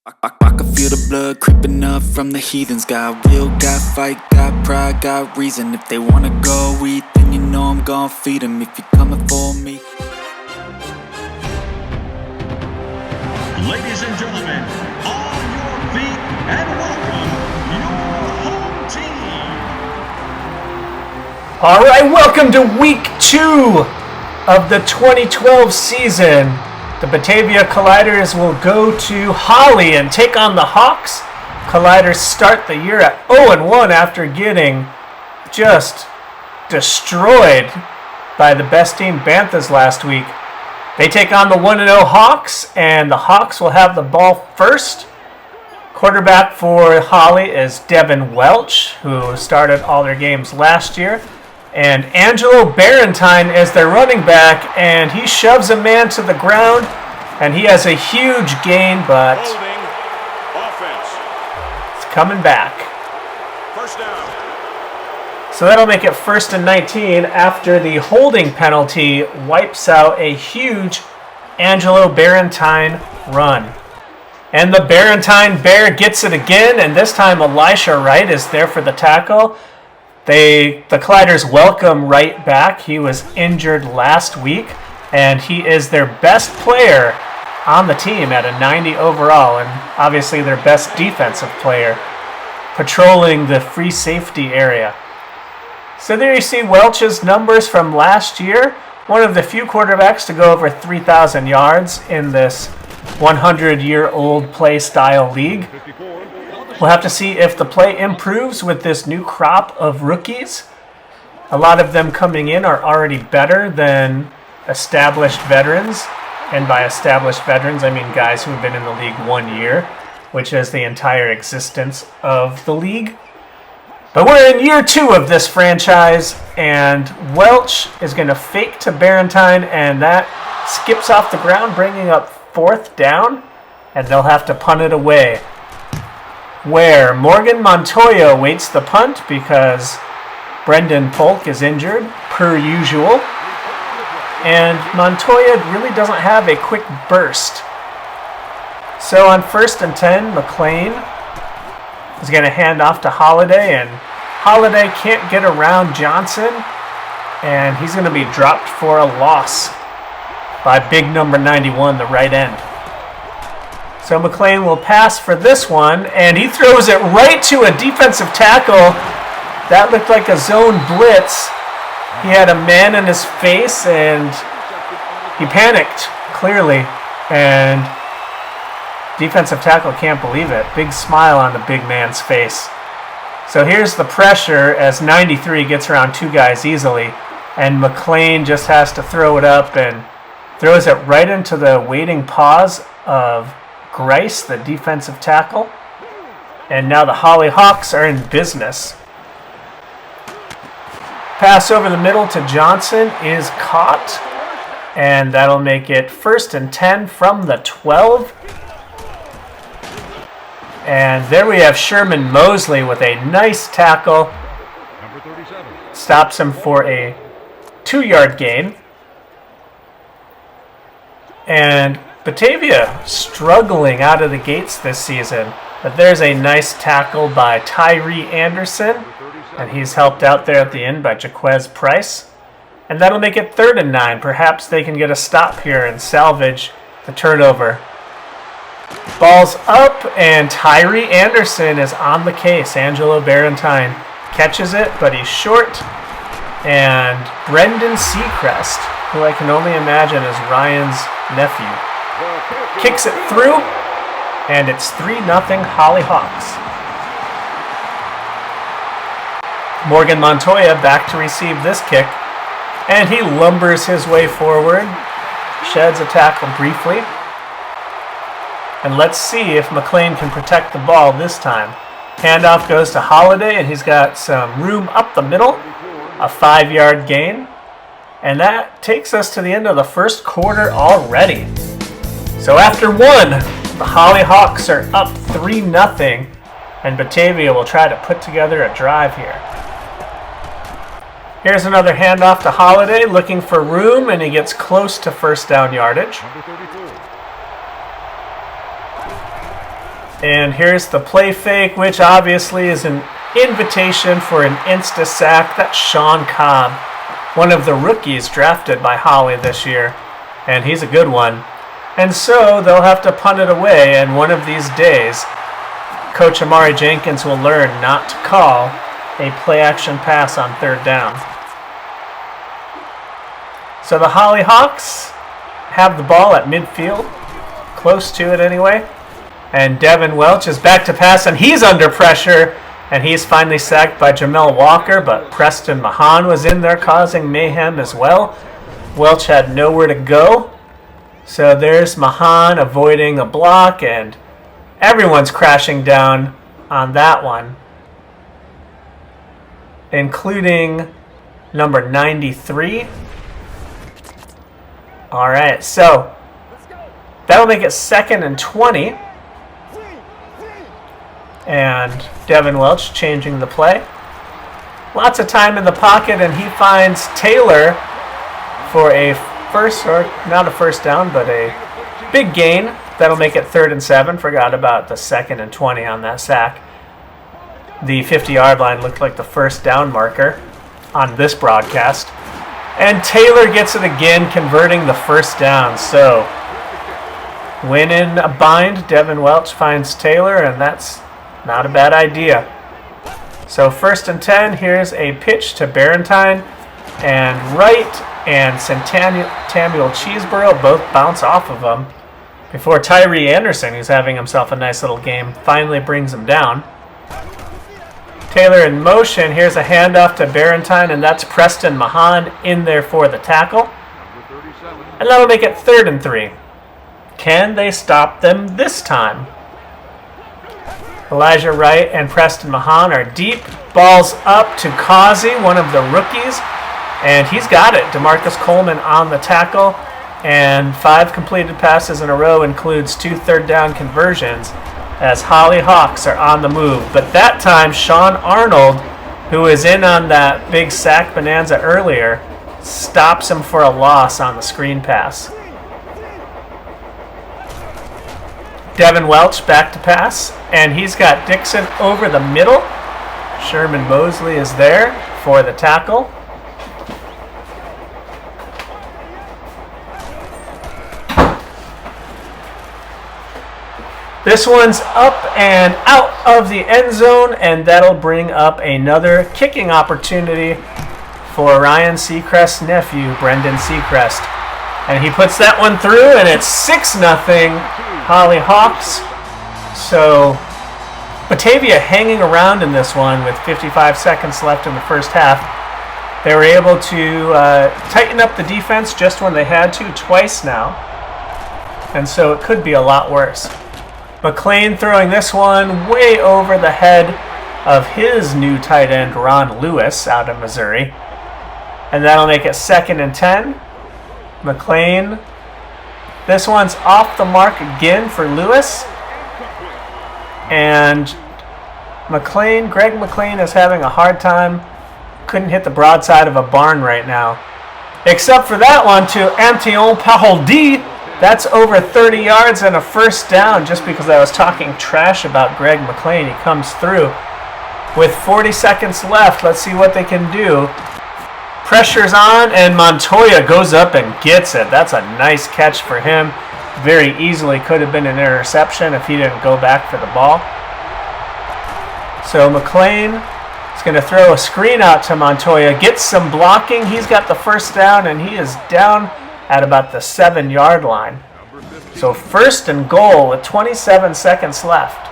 I can feel the blood creeping up from the heathens. Got will, got fight, got pride, got reason. If they wanna go eat, then you know I'm gon' feed them. If you're coming for me. Ladies and gentlemen, on your feet and welcome your home team. All right, welcome to week 2 of the 2012 season. The Batavia Colliders will go to Holley and take on the Hawks. Colliders start the year at 0-1 after getting just destroyed by the Bestine Banthas last week. They take on the 1-0 Hawks, and the Hawks will have the ball first. Quarterback for Holley is Devin Welch, who started all their games last year. And Angelo Barentine is their running back, and he shoves a man to the ground, and he has a huge gain, but it's coming back. First down. So that'll make it 1st and 19 after the holding penalty wipes out a huge Angelo Barentine run. And the Barentine Bear gets it again, and this time Elisha Wright is there for the tackle. The Colliders welcome Wright back. He was injured last week, and he is their best player on the team at a 90 overall, and obviously their best defensive player, patrolling the free safety area. So there you see Welch's numbers from last year. One of the few quarterbacks to go over 3,000 yards in this 100-year-old play style league. We'll have to see if the play improves with this new crop of rookies. A lot of them coming in are already better than established veterans. And by established veterans, I mean guys who have been in the league 1 year, which is the entire existence of the league. But we're in year 2 of this franchise, and Welch is going to fake to Barentine, and that skips off the ground, bringing up 4th down, and they'll have to punt it away. Where Morgan Montoya waits the punt because Brendan Polk is injured, per usual. And Montoya really doesn't have a quick burst. So on 1st and 10, McLain is going to hand off to Holiday, and Holiday can't get around Johnson, and he's going to be dropped for a loss by big number 91, the right end. So McLain will pass for this one, and he throws it right to a defensive tackle. That looked like a zone blitz. He had a man in his face, and he panicked, clearly. And defensive tackle can't believe it. Big smile on the big man's face. So here's the pressure as 93 gets around 2 guys easily, and McLain just has to throw it up and throws it right into the waiting paws of Grice, the defensive tackle. And now the Holley Hawks are in business. Pass over the middle to Johnson is caught, and that'll make it 1st and 10 from the 12. And there we have Sherman Mosley with a nice tackle. Stops him for a 2-yard gain. And Batavia struggling out of the gates this season. But there's a nice tackle by Tyree Anderson. And he's helped out there at the end by Jaquez Price. And that'll make it 3rd and 9. Perhaps they can get a stop here and salvage the turnover. Ball's up, and Tyree Anderson is on the case. Angelo Barentine catches it, but he's short. And Brendan Seacrest, who I can only imagine is Ryan's nephew, kicks it through, and it's 3-0 Holley Hawks. Morgan Montoya back to receive this kick, and he lumbers his way forward, sheds a tackle briefly. And let's see if McLain can protect the ball this time. Handoff goes to Holiday, and he's got some room up the middle, a 5-yard gain. And that takes us to the end of the first quarter already. So after 1, the Holley Hawks are up 3-0, and Batavia will try to put together a drive here. Here's another handoff to Holiday, looking for room, and he gets close to 1st down yardage. And here's the play fake, which obviously is an invitation for an insta-sack. That's Sean Cobb, one of the rookies drafted by Holley this year. And he's a good one. And so they'll have to punt it away, and one of these days, Coach Amari Jenkins will learn not to call a play-action pass on third down. So the Holley Hawks have the ball at midfield, close to it anyway. And Devin Welch is back to pass, and he's under pressure, and he's finally sacked by Jamel Walker, but Preston Mahan was in there causing mayhem as well. Welch had nowhere to go. So there's Mahan avoiding a block, and everyone's crashing down on that one, including number 93. All right, so that'll make it 2nd and 20. And Devin Welch changing the play. Lots of time in the pocket, and he finds Taylor for a first, or not a first down, but a big gain. That'll make it 3rd and 7. Forgot about the 2nd and 20 on that sack. The 50-yard line looked like the first down marker on this broadcast. And Taylor gets it again, converting the first down. So when in a bind, Devin Welch finds Taylor, and that's not a bad idea. So 1st and 10, here's a pitch to Barentine, and Wright and Centennial Cheeseborough both bounce off of him before Tyree Anderson, who's having himself a nice little game, finally brings him down. Taylor in motion. Here's a handoff to Barentine, and that's Preston Mahan in there for the tackle. And that'll make it 3rd and 3. Can they stop them this time? Elijah Wright and Preston Mahan are deep. Ball's up to Causey, one of the rookies. And he's got it. DeMarcus Coleman on the tackle. And 5 completed passes in a row includes 2 third down conversions as Holley Hawks are on the move. But that time, Sean Arnold, who was in on that big sack bonanza earlier, stops him for a loss on the screen pass. Devin Welch back to pass, and he's got Dixon over the middle. Sherman Mosley is there for the tackle. This one's up and out of the end zone, and that'll bring up another kicking opportunity for Ryan Seacrest's nephew, Brendan Seacrest. And he puts that one through, and it's 6-0 Holley Hawks. So Batavia hanging around in this one with 55 seconds left in the first half. They were able to tighten up the defense just when they had to, twice now. And so it could be a lot worse. McLain throwing this one way over the head of his new tight end, Ron Lewis, out of Missouri. And that'll make it 2nd and 10. McLain. This one's off the mark again for Lewis. And Greg McLain is having a hard time. Couldn't hit the broadside of a barn right now. Except for that one to Antion Paholdi. That's over 30 yards and a first down, just because I was talking trash about Greg McLain. He comes through. With 40 seconds left, let's see what they can do. Pressure's on, and Montoya goes up and gets it. That's a nice catch for him. Very easily could have been an interception if he didn't go back for the ball. So McLain is going to throw a screen out to Montoya. Gets some blocking. He's got the first down, and he is down at about the 7-yard line. So 1st and goal with 27 seconds left.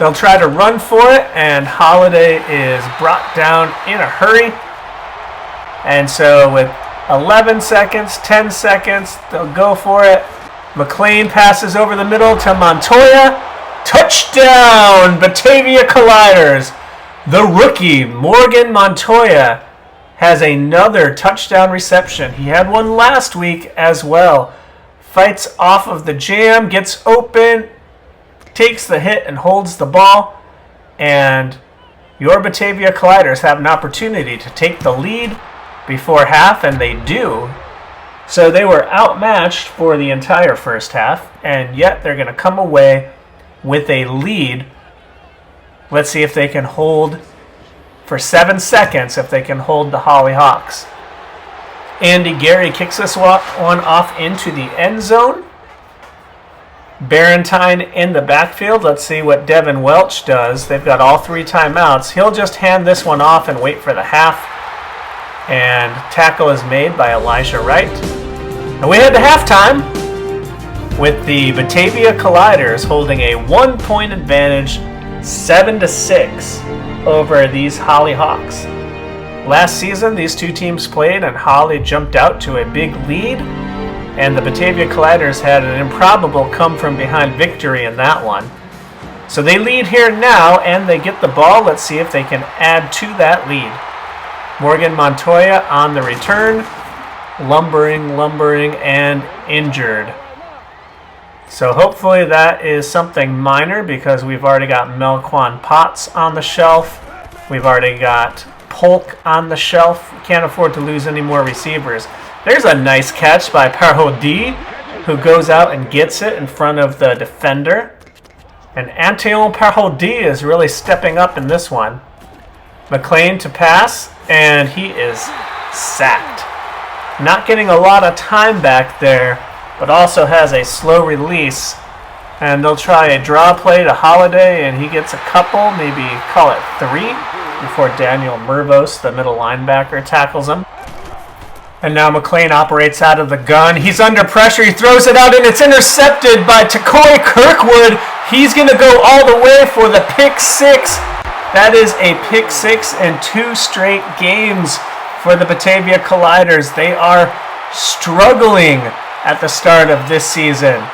They'll try to run for it, and Holiday is brought down in a hurry. And so with 11 seconds, 10 seconds, they'll go for it. McLain passes over the middle to Montoya. Touchdown, Batavia Colliders. The rookie, Morgan Montoya, has another touchdown reception. He had one last week as well. Fights off of the jam, gets open, takes the hit and holds the ball, and your Batavia Colliders have an opportunity to take the lead before half, and they do. So they were outmatched for the entire first half, and yet they're going to come away with a lead. Let's see if they can hold for 7 seconds, if they can hold the Holley Hawks. Andy Gary kicks this one off into the end zone. Barentine in the backfield. Let's see what Devin Welch does. They've got all 3 timeouts. He'll just hand this one off and wait for the half. And tackle is made by Elisha Wright. And we head to halftime with the Batavia Colliders holding a 1-point advantage, 7-6, over these Holley Hawks. Last season, these two teams played and Holley jumped out to a big lead, and the Batavia Colliders had an improbable come-from-behind victory in that one. So they lead here now, and they get the ball. Let's see if they can add to that lead. Morgan Montoya on the return, lumbering, and injured. So hopefully that is something minor, because we've already got Melquan Potts on the shelf. We've already got Polk on the shelf. We can't afford to lose any more receivers. There's a nice catch by Parodi, who goes out and gets it in front of the defender. And Antoine Parodi is really stepping up in this one. McLain to pass, and he is sacked. Not getting a lot of time back there, but also has a slow release. And they'll try a draw play to Holiday, and he gets a couple, maybe call it 3, before Daniel Mervos, the middle linebacker, tackles him. And now McLain operates out of the gun. He's under pressure. He throws it out, and it's intercepted by Takoy Kirkwood. He's going to go all the way for the pick 6. That is a pick 6 in 2 straight games for the Batavia Colliders. They are struggling at the start of this season.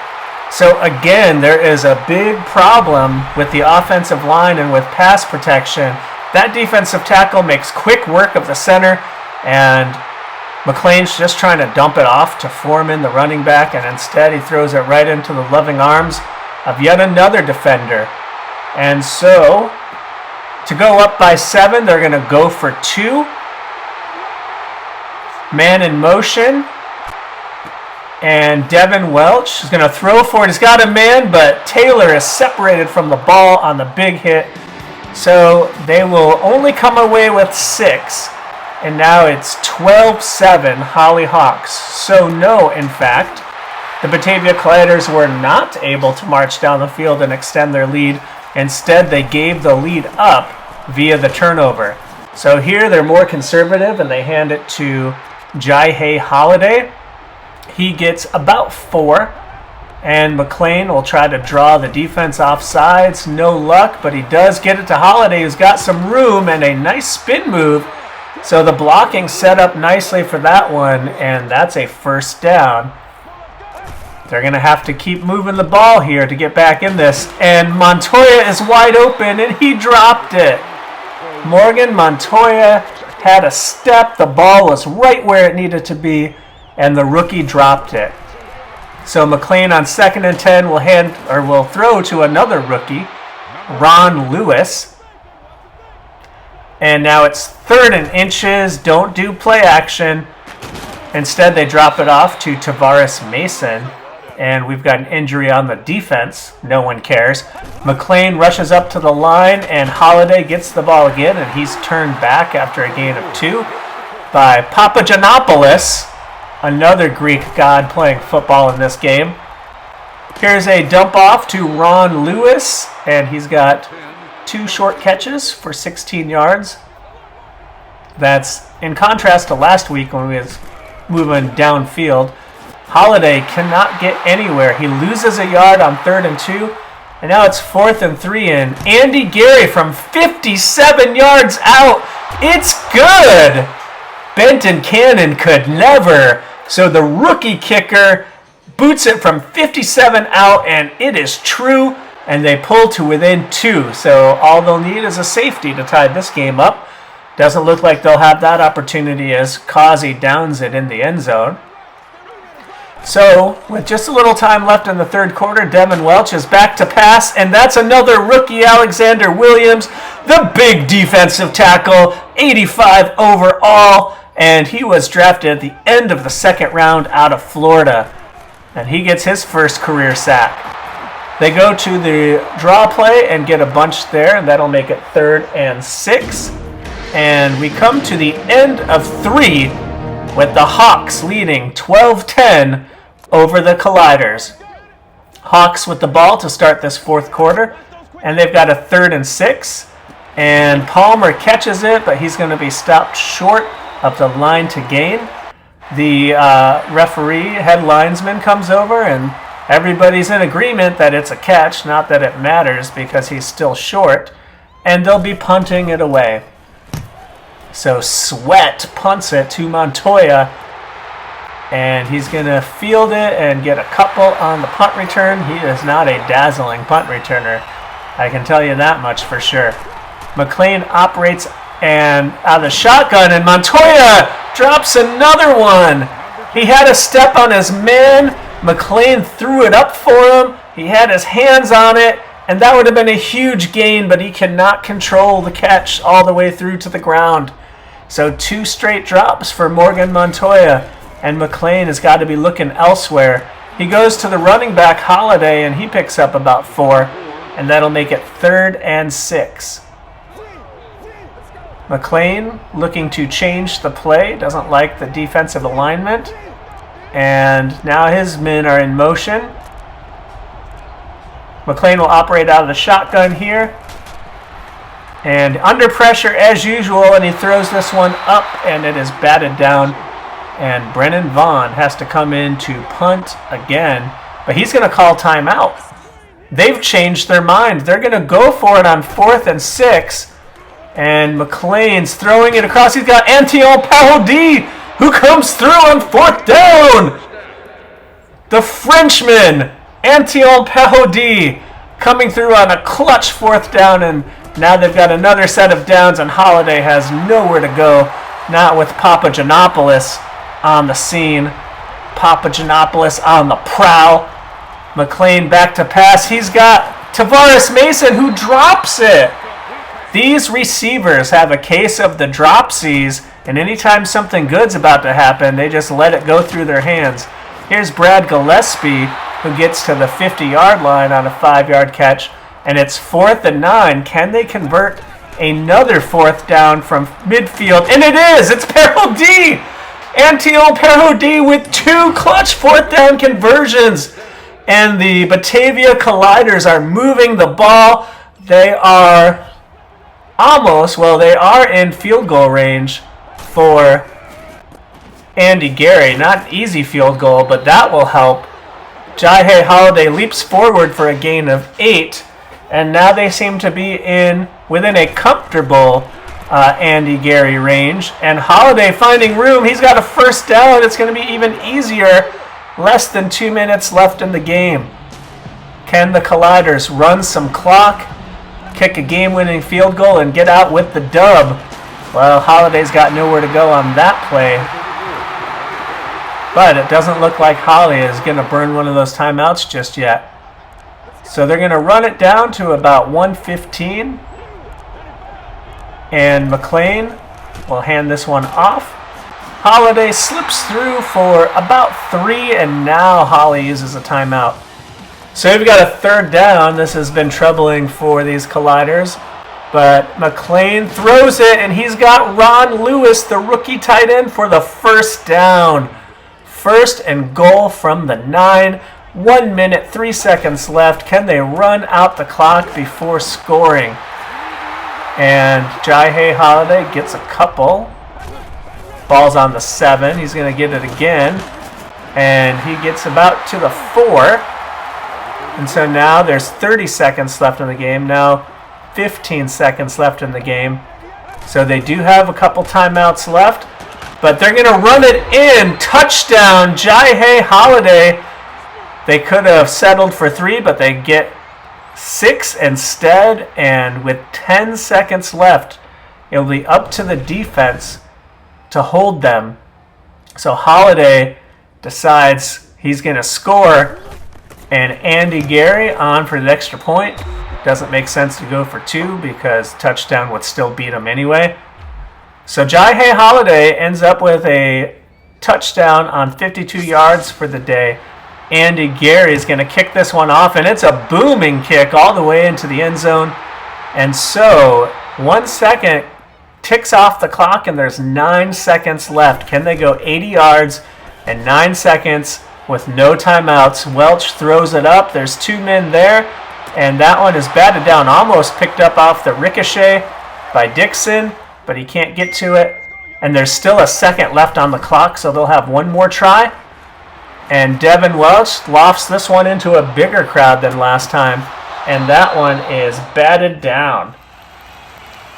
So again, there is a big problem with the offensive line and with pass protection. That defensive tackle makes quick work of the center, and McLain's just trying to dump it off to Foreman, the running back, and instead he throws it right into the loving arms of yet another defender. And so, to go up by 7, they're going to go for 2. Man in motion. And Devin Welch is going to throw for it. He's got a man, but Taylor is separated from the ball on the big hit. So they will only come away with 6. And now it's 12-7 Holley Hawks. So no, in fact, the Batavia Colliders were not able to march down the field and extend their lead. Instead, they gave the lead up via the turnover. So here they're more conservative, and they hand it to Jai Holiday. He gets about 4, and McLain will try to draw the defense off sides. No luck, but he does get it to Holiday, who's got some room and a nice spin move. So the blocking set up nicely for that one, and that's a first down. They're going to have to keep moving the ball here to get back in this. And Montoya is wide open, and he dropped it. Morgan Montoya had a step. The ball was right where it needed to be, and the rookie dropped it. So McLain on 2nd and 10 will throw to another rookie, Ron Lewis. And now it's 3rd and inches. Don't do play action. Instead, they drop it off to Tavares Mason. And we've got an injury on the defense. No one cares. McLain rushes up to the line, and Holiday gets the ball again, and he's turned back after a gain of 2 by Papagiannopoulos, another Greek god playing football in this game. Here's a dump off to Ron Lewis, and he's got 2 short catches for 16 yards. That's in contrast to last week when we was moving downfield. Holiday cannot get anywhere. He loses a yard on 3rd and 2, and now it's 4th and 3, and Andy Gary from 57 yards out. It's good! Benton Cannon could never. So the rookie kicker boots it from 57 out, and it is true, and they pull to within 2. So all they'll need is a safety to tie this game up. Doesn't look like they'll have that opportunity as Causey downs it in the end zone. So, with just a little time left in the 3rd quarter, Devin Welch is back to pass, and that's another rookie, Alexander Williams, the big defensive tackle, 85 overall, and he was drafted at the end of the second round out of Florida. And he gets his first career sack. They go to the draw play and get a bunch there, and that'll make it 3rd and 6. And we come to the end of 3 with the Hawks leading 12-10 over the Colliders. Hawks with the ball to start this fourth quarter, and they've got a 3rd and 6. And Palmer catches it, but he's going to be stopped short of the line to gain. The referee, head linesman, comes over, and everybody's in agreement that it's a catch, not that it matters because he's still short, and they'll be punting it away. So Sweat punts it to Montoya, and he's going to field it and get a couple on the punt return. He is not a dazzling punt returner, I can tell you that much for sure. McLain operates and out of the shotgun, and Montoya drops another one. He had a step on his man. McLain threw it up for him. He had his hands on it, and that would have been a huge gain, but he cannot control the catch all the way through to the ground. So 2 straight drops for Morgan Montoya, and McLain has got to be looking elsewhere. He goes to the running back Holiday, and he picks up about 4, and that'll make it 3rd and 6. McLain looking to change the play, doesn't like the defensive alignment. And now his men are in motion. McLain will operate out of the shotgun here. And under pressure as usual, and he throws this one up, and it is batted down. And Brennan Vaughn has to come in to punt again, but he's going to call timeout. They've changed their mind. They're going to go for it on 4th and 6. And McLain's throwing it across. He's got Antion Parodi, who comes through on 4th down. The Frenchman, Antion Parodi, coming through on a clutch 4th down. And now they've got another set of downs, and Holiday has nowhere to go. Not with Papagiannopoulos on the scene. Papagiannopoulos on the prowl. McLain back to pass. He's got Tavares Mason, who drops it. These receivers have a case of the dropsies, and anytime something good's about to happen, they just let it go through their hands. Here's Brad Gillespie, who gets to the 50-yard line on a 5-yard catch, and it's 4th and 9. Can they convert another 4th down from midfield? And it is! It's Parodi! Antion Parodi with 2 clutch 4th down conversions. And the Batavia Colliders are moving the ball. They are they are in field goal range for Andy Gary. Not an easy field goal, but that will help. Jai Holiday leaps forward for a gain of 8, and now they seem to be within a comfortable Andy Gary range. And Holiday finding room. He's got a 1st down. It's going to be even easier. Less than 2 minutes left in the game. Can the Colliders run some clock, kick a game-winning field goal, and get out with the dub? Well, Holiday's got nowhere to go on that play. But it doesn't look like Holley is going to burn one of those timeouts just yet. So they're going to run it down to about 1:15. And McLain will hand this one off. Holiday slips through for about 3, and now Holley uses a timeout. So we've got a 3rd down. This has been troubling for these Colliders. But McLain throws it, and he's got Ron Lewis, the rookie tight end, for the 1st down. 1st and goal from the 9. 1 minute, 3 seconds left. Can they run out the clock before scoring? And Jai Holiday gets a couple. Ball's on the 7. He's going to get it again. And he gets about to the 4. And so now there's 30 seconds left in the game. Now 15 seconds left in the game. So they do have a couple timeouts left. But they're going to run it in. Touchdown, Jai Holiday. They could have settled for 3, but they get 6 instead. And with 10 seconds left, it'll be up to the defense to hold them. So Holiday decides he's going to score, and Andy Gary on for the extra point. Doesn't make sense to go for 2 because touchdown would still beat him anyway. So Jai Holiday ends up with a touchdown on 52 yards for the day. Andy Gary is going to kick this one off, and it's a booming kick all the way into the end zone. And so 1 second ticks off the clock, and there's 9 seconds left. Can they go 80 yards in 9 seconds with no timeouts? Welch throws it up. There's 2 men there, and that one is batted down, almost picked up off the ricochet by Dixon, but he can't get to it. And there's still a second left on the clock, so they'll have one more try. And Devin Welch lofts this one into a bigger crowd than last time, and that one is batted down.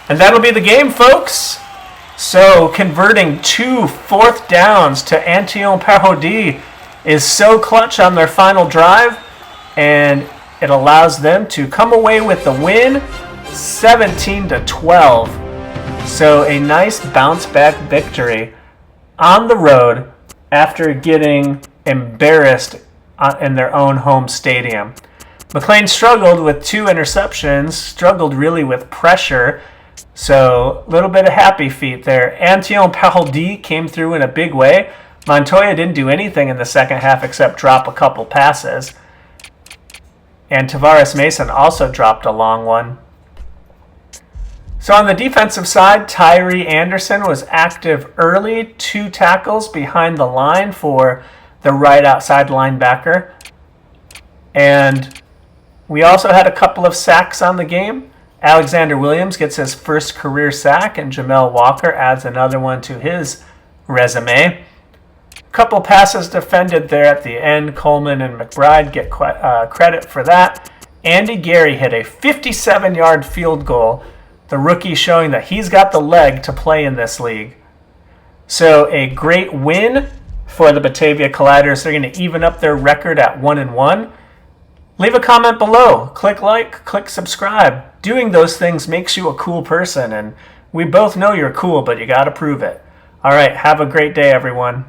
And that'll be the game, folks. So converting 2 fourth downs to Antillon Parodi is so clutch on their final drive, and it allows them to come away with the win, 17-12. So a nice bounce back victory on the road after getting embarrassed in their own home stadium. McLain struggled with 2 interceptions, struggled really with pressure, so a little bit of happy feet there. Antillon Parodi came through in a big way. Montoya didn't do anything in the second half except drop a couple passes. And Tavares Mason also dropped a long one. So on the defensive side, Tyree Anderson was active early, 2 tackles behind the line for the right outside linebacker. And we also had a couple of sacks on the game. Alexander Williams gets his first career sack, and Jamel Walker adds another one to his resume. A couple passes defended there at the end. Coleman and McBride get credit for that. Andy Gary hit a 57-yard field goal, the rookie showing that he's got the leg to play in this league. So a great win for the Batavia Colliders. They're going to even up their record at 1-1. Leave a comment below. Click like, click subscribe. Doing those things makes you a cool person, and we both know you're cool, but you got to prove it. All right, have a great day, everyone.